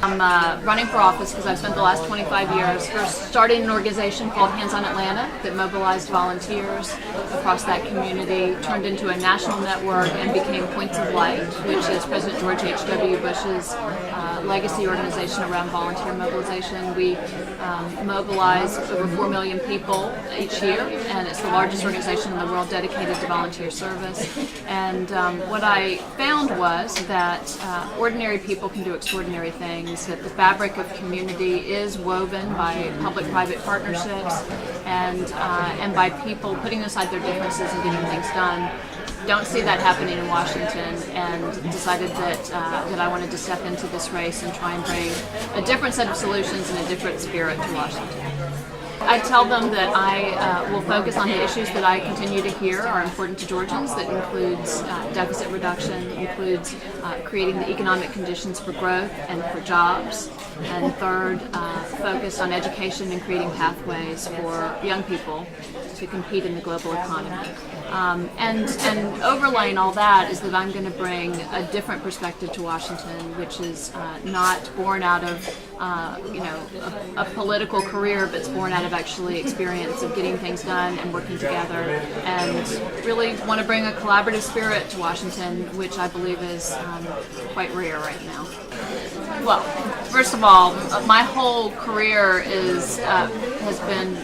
Running for office because I've spent the last 25 years first starting an organization called Hands on Atlanta that mobilized volunteers across that community, turned into a national network, and became Points of Light, which is President George H.W. Bush's legacy organization around volunteer mobilization. We mobilize over 4 million people each year, and it's the largest organization in the world dedicated to volunteer service. And what I found was that ordinary people can do extraordinary things, that the fabric of community is woven by public-private partnerships and by people putting aside their differences and getting things done. Don't see that happening in Washington, and decided that I wanted to step into this race and try and bring a different set of solutions and a different spirit to Washington. I tell them that I will focus on the issues that I continue to hear are important to Georgians. That includes deficit reduction, includes creating the economic conditions for growth and for jobs, and third, focus on education and creating pathways for young people to compete in the global economy. And overlaying all that is that I'm going to bring a different perspective to Washington, which is not born out of a political career, but it's born out of actually experience of getting things done and working together, and really want to bring a collaborative spirit to Washington, which I believe is quite rare right now. Well, first of all, my whole career has been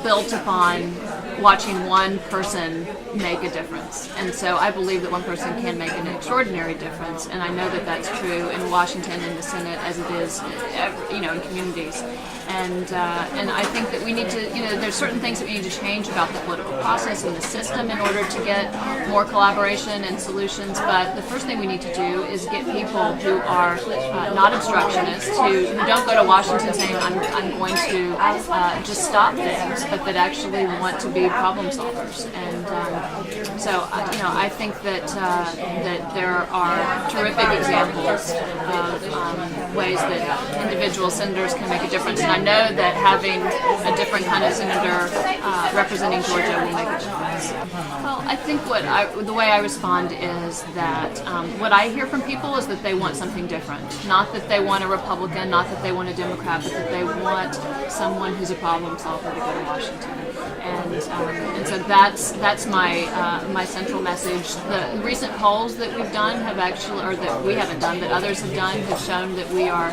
built upon watching one person make a difference, and so I believe that one person can make an extraordinary difference, and I know that that's true in Washington, in the Senate, as it is, in communities. And I think that we need to, there's certain things that we need to change about the political process and the system in order to get more collaboration and solutions. But the first thing we need to do is get people who are not obstructionists, who don't go to Washington saying I'm going to just stop things, but that actually want to be problem solvers. And so I think that there are terrific examples of ways that individual senators can make a difference. And I know that having a different kind of senator representing Georgia will make a difference. Well, I think the way I respond is that what I hear from people is that they want something different. Not that they want a Republican, not that they want a Democrat, but that they want someone who's a problem solver to go to Washington. And so that's my central message. The recent polls that we've done have actually, or that we haven't done, that others have done, have shown that we are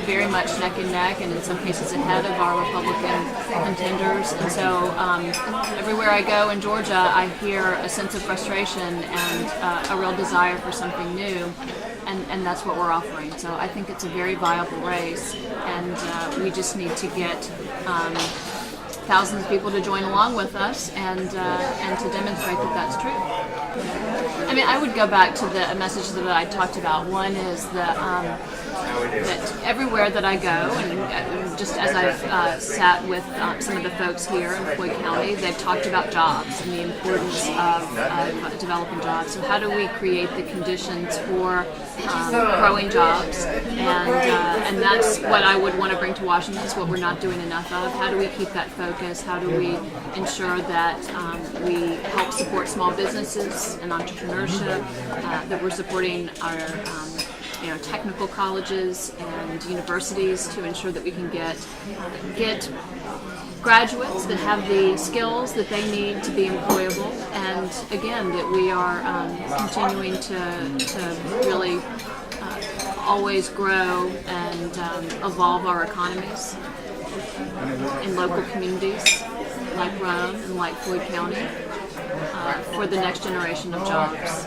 very much neck and neck, and in some cases ahead of our Republican contenders. And so everywhere I go in Georgia, I hear a sense of frustration and a real desire for something new. And that's what we're offering. So I think it's a very viable race, and we just need to get thousands of people to join along with us and to demonstrate that that's true. I mean, I would go back to the message that I talked about. One is that everywhere that I go, and just as I've sat with some of the folks here in Floyd County, they've talked about jobs and the importance of developing jobs. So how do we create the conditions for growing jobs? And that's what I would want to bring to Washington. It's what we're not doing enough of. How do we keep that focus? How do we ensure that we help support small businesses and entrepreneurship, that we're supporting our technical colleges and universities to ensure that we can get graduates that have the skills that they need to be employable, and again, that we are continuing to really always grow and evolve our economies in local communities like Rome and like Floyd County for the next generation of jobs.